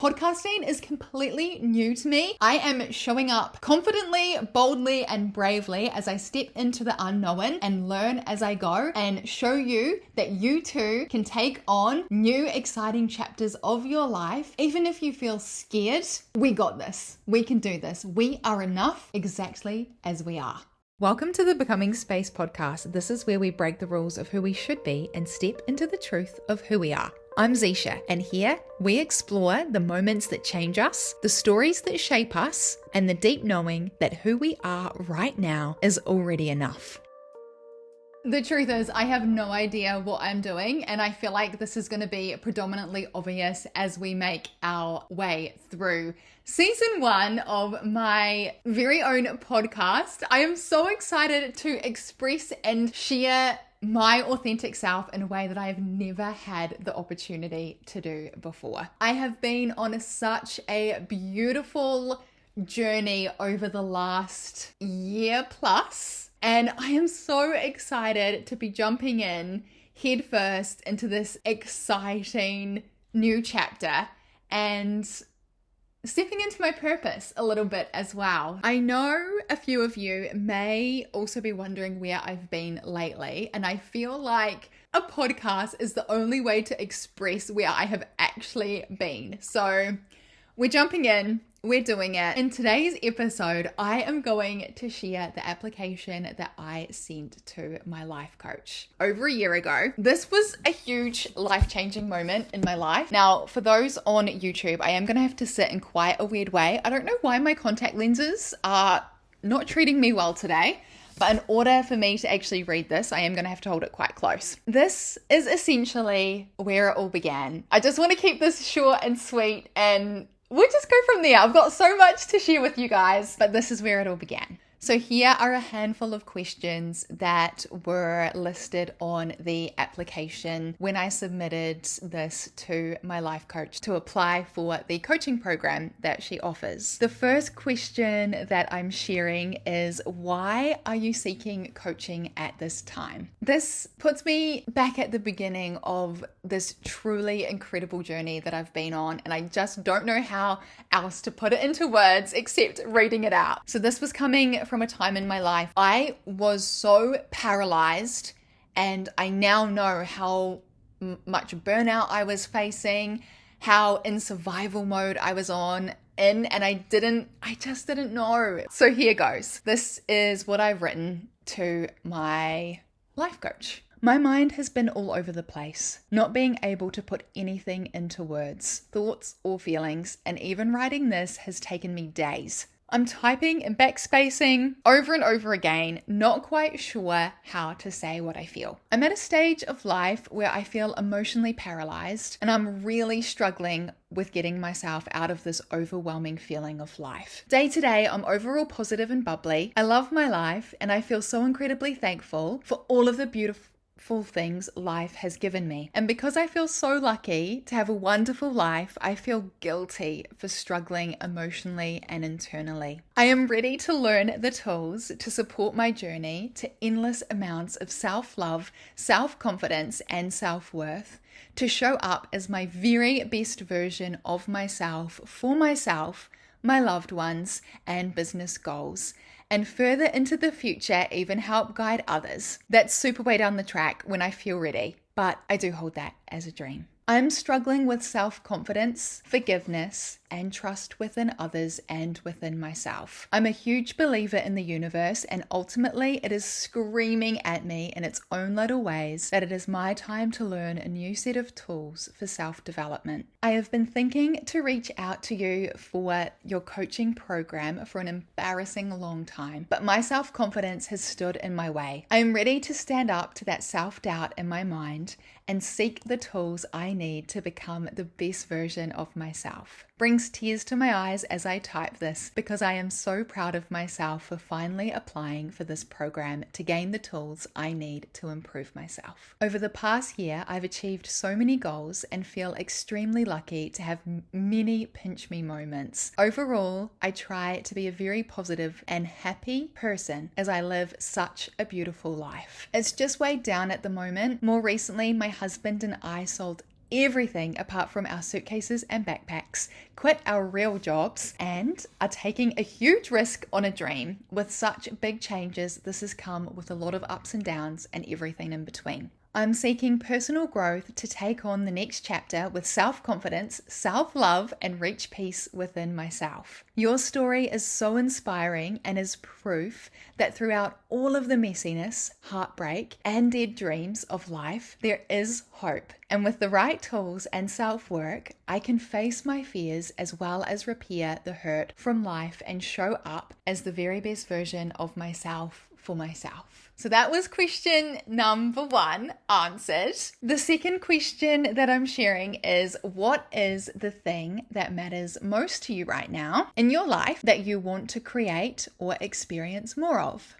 Podcasting is completely new to me. I am showing up confidently, boldly, and bravely as I step into the unknown and learn as I go and show you that you too can take on new exciting chapters of your life. Even if you feel scared, we got this. We can do this. We are enough exactly as we are. Welcome to the Becoming Space podcast. This is where we break the rules of who we should be and step into the truth of who we are. I'm Zisha, and here we explore the moments that change us, the stories that shape us, and the deep knowing that who we are right now is already enough. The truth is, I have no idea what I'm doing, and I feel like this is going to be predominantly obvious as we make our way through season 1 of my very own podcast. I am so excited to express and share my authentic self in a way that I have never had the opportunity to do before. I have been on such a beautiful journey over the last year plus, and I am so excited to be jumping in head first into this exciting new chapter and stepping into my purpose a little bit as well. I know a few of you may also be wondering where I've been lately, and I feel like a podcast is the only way to express where I have actually been. So we're jumping in. We're doing it. In today's episode, I am going to share the application that I sent to my life coach over a year ago. This was a huge life-changing moment in my life. Now, for those on YouTube, I am going to have to sit in quite a weird way. I don't know why my contact lenses are not treating me well today, but in order for me to actually read this, I am going to have to hold it quite close. This is essentially where it all began. I just want to keep this short and sweet, and we'll just go from there. I've got so much to share with you guys, but this is where it all began. So here are a handful of questions that were listed on the application when I submitted this to my life coach to apply for the coaching program that she offers. The first question that I'm sharing is, why are you seeking coaching at this time? This puts me back at the beginning of this truly incredible journey that I've been on, and I just don't know how else to put it into words except reading it out. So this was coming from a time in my life. I was so paralyzed, and I now know how much burnout I was facing, how in survival mode I was and I just didn't know. So here goes. This is what I've written to my life coach. My mind has been all over the place, not being able to put anything into words, thoughts or feelings, and even writing this has taken me days. I'm typing and backspacing over and over again, not quite sure how to say what I feel. I'm at a stage of life where I feel emotionally paralyzed, and I'm really struggling with getting myself out of this overwhelming feeling of life. Day to day, I'm overall positive and bubbly. I love my life, and I feel so incredibly thankful for all of the beautiful things life has given me. And because I feel so lucky to have a wonderful life, I feel guilty for struggling emotionally and internally. I am ready to learn the tools to support my journey to endless amounts of self-love, self-confidence, and self-worth, to show up as my very best version of myself for myself, my loved ones, and business goals, and further into the future, even help guide others. That's super way down the track when I feel ready, but I do hold that as a dream. I'm struggling with self-confidence, forgiveness, and trust within others and within myself. I'm a huge believer in the universe, and ultimately it is screaming at me in its own little ways that it is my time to learn a new set of tools for self-development. I have been thinking to reach out to you for your coaching program for an embarrassing long time, but my self-confidence has stood in my way. I am ready to stand up to that self-doubt in my mind and seek the tools I need to become the best version of myself. Brings tears to my eyes as I type this, because I am so proud of myself for finally applying for this program to gain the tools I need to improve myself. Over the past year, I've achieved so many goals and feel extremely lucky to have many pinch me moments. Overall, I try to be a very positive and happy person as I live such a beautiful life. It's just weighed down at the moment. More recently, my husband and I sold everything apart from our suitcases and backpacks, quit our real jobs, and are taking a huge risk on a dream. With such big changes, this has come with a lot of ups and downs and everything in between. I'm seeking personal growth to take on the next chapter with self-confidence, self-love, and reach peace within myself. Your story is so inspiring and is proof that throughout all of the messiness, heartbreak, and dead dreams of life, there is hope. And with the right tools and self-work, I can face my fears as well as repair the hurt from life and show up as the very best version of myself for myself. So that was question number 1 answered. The second question that I'm sharing is, what is the thing that matters most to you right now in your life that you want to create or experience more of?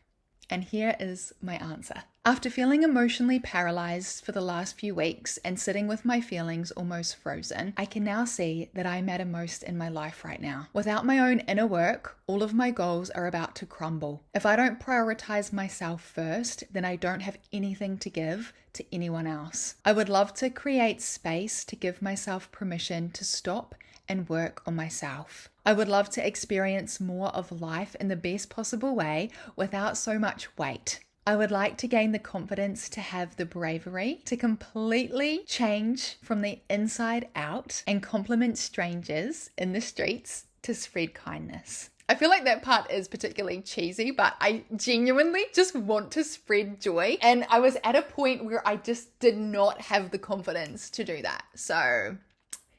And here is my answer. After feeling emotionally paralyzed for the last few weeks and sitting with my feelings almost frozen, I can now see that I matter most in my life right now. Without my own inner work, all of my goals are about to crumble. If I don't prioritize myself first, then I don't have anything to give to anyone else. I would love to create space to give myself permission to stop and work on myself. I would love to experience more of life in the best possible way without so much weight. I would like to gain the confidence to have the bravery to completely change from the inside out and compliment strangers in the streets to spread kindness. I feel like that part is particularly cheesy, but I genuinely just want to spread joy. And I was at a point where I just did not have the confidence to do that. So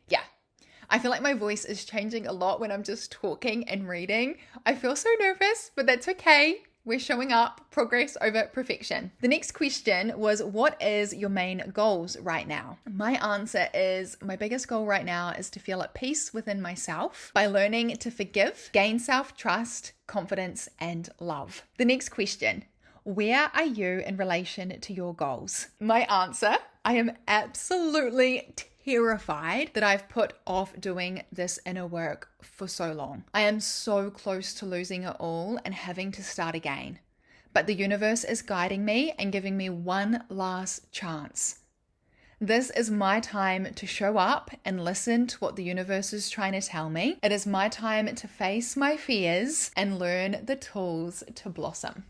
yeah. I feel like my voice is changing a lot when I'm just talking and reading. I feel so nervous, but that's okay. We're showing up, progress over perfection. The next question was, what is your main goals right now? My answer is, my biggest goal right now is to feel at peace within myself by learning to forgive, gain self-trust, confidence, and love. The next question, where are you in relation to your goals? My answer, I am absolutely terrified that I've put off doing this inner work for so long. I am so close to losing it all and having to start again. But the universe is guiding me and giving me one last chance. This is my time to show up and listen to what the universe is trying to tell me. It is my time to face my fears and learn the tools to blossom.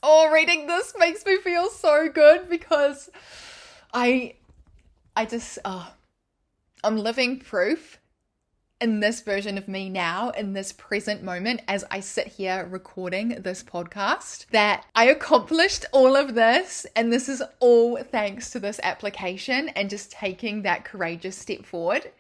Oh, reading this makes me feel so good because I'm living proof in this version of me now, in this present moment, as I sit here recording this podcast, that I accomplished all of this. And this is all thanks to this application and just taking that courageous step forward.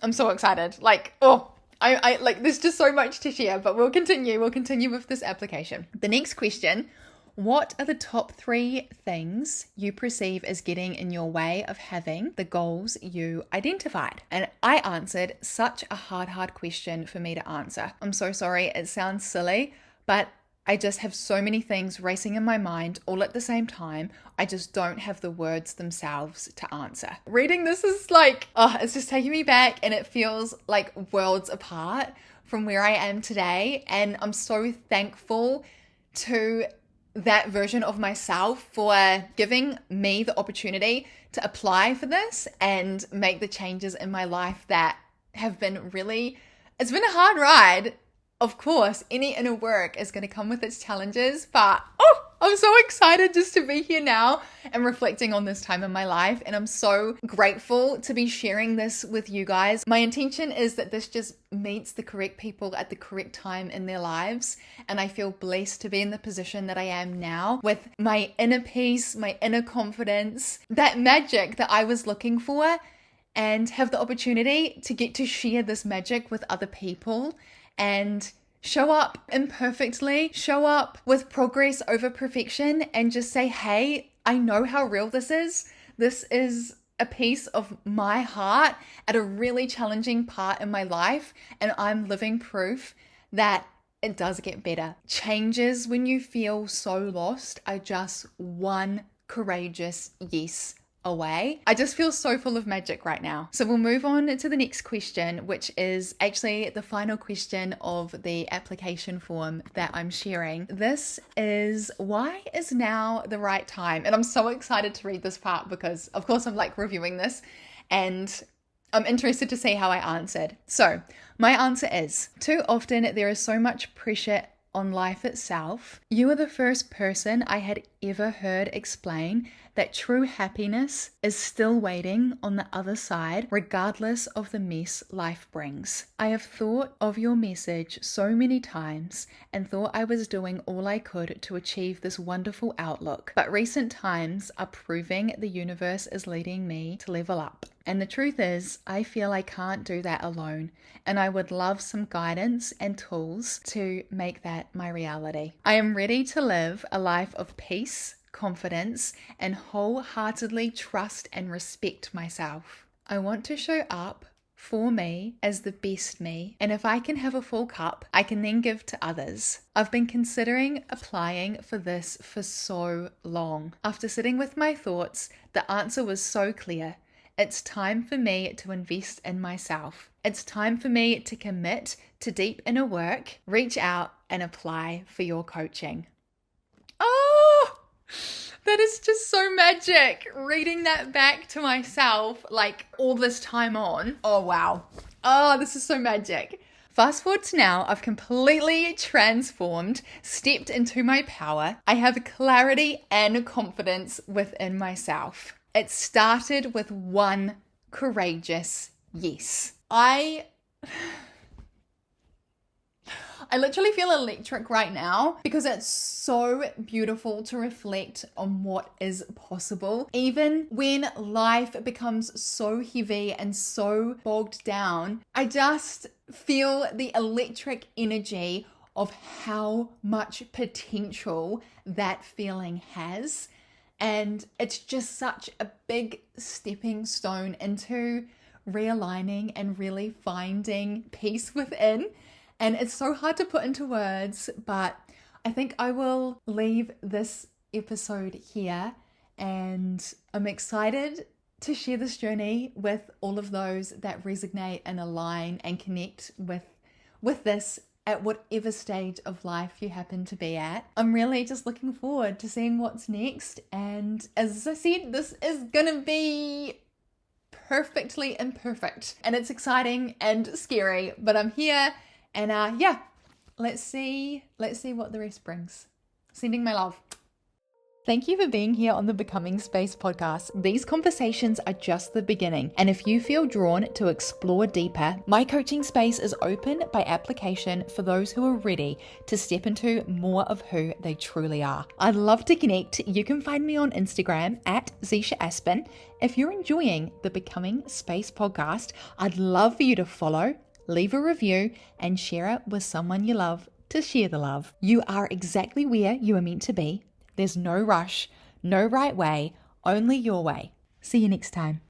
I'm so excited. I there's just so much to share, but we'll continue with this application. The next question, what are the top 3 things you perceive as getting in your way of having the goals you identified? And I answered such a hard question for me to answer. I'm so sorry, it sounds silly, but I just have so many things racing in my mind all at the same time. I just don't have the words themselves to answer. Reading this is it's just taking me back, and it feels like worlds apart from where I am today. And I'm so thankful to that version of myself for giving me the opportunity to apply for this and make the changes in my life that have been it's been a hard ride. Of course, any inner work is going to come with its challenges, but I'm so excited just to be here now and reflecting on this time in my life. And I'm so grateful to be sharing this with you guys. My intention is that this just meets the correct people at the correct time in their lives. And I feel blessed to be in the position that I am now with my inner peace, my inner confidence, that magic that I was looking for, and have the opportunity to get to share this magic with other people and show up imperfectly, show up with progress over perfection, and just say, hey, I know how real this is. This is a piece of my heart at a really challenging part in my life, and I'm living proof that it does get better. Changes when you feel so lost are just one courageous yes away. I just feel so full of magic right now. So we'll move on to the next question, which is actually the final question of the application form that I'm sharing. This is, why is now the right time? And I'm so excited to read this part because of course I'm reviewing this and I'm interested to see how I answered. So my answer is, too often there is so much pressure on life itself. You are the first person I had ever heard explain that true happiness is still waiting on the other side, regardless of the mess life brings. I have thought of your message so many times and thought I was doing all I could to achieve this wonderful outlook, but recent times are proving the universe is leading me to level up. And the truth is, I feel I can't do that alone, and I would love some guidance and tools to make that my reality. I am ready to live a life of peace, confidence, and wholeheartedly trust and respect myself. I want to show up for me as the best me, and if I can have a full cup, I can then give to others. I've been considering applying for this for so long. After sitting with my thoughts, the answer was so clear. It's time for me to invest in myself. It's time for me to commit to deep inner work, reach out and apply for your coaching. Oh, that is just so magic. Reading that back to myself, like all this time on. Oh, wow. Oh, this is so magic. Fast forward to now, I've completely transformed, stepped into my power. I have clarity and confidence within myself. It started with one courageous yes. I literally feel electric right now because it's so beautiful to reflect on what is possible. Even when life becomes so heavy and so bogged down, I just feel the electric energy of how much potential that feeling has. And it's just such a big stepping stone into realigning and really finding peace within. And it's so hard to put into words, but I think I will leave this episode here. And I'm excited to share this journey with all of those that resonate and align and connect with this at whatever stage of life you happen to be at. I'm really just looking forward to seeing what's next. And as I said, this is gonna be perfectly imperfect. And it's exciting and scary, but I'm here. And yeah, let's see what the rest brings. Sending my love. Thank you for being here on the Becoming Space podcast. These conversations are just the beginning, and if you feel drawn to explore deeper, my coaching space is open by application for those who are ready to step into more of who they truly are. I'd love to connect. You can find me on Instagram at Zisha Aspin. If you're enjoying the Becoming Space podcast, I'd love for you to follow, leave a review, and share it with someone you love to share the love. You are exactly where you are meant to be. There's no rush, no right way, only your way. See you next time.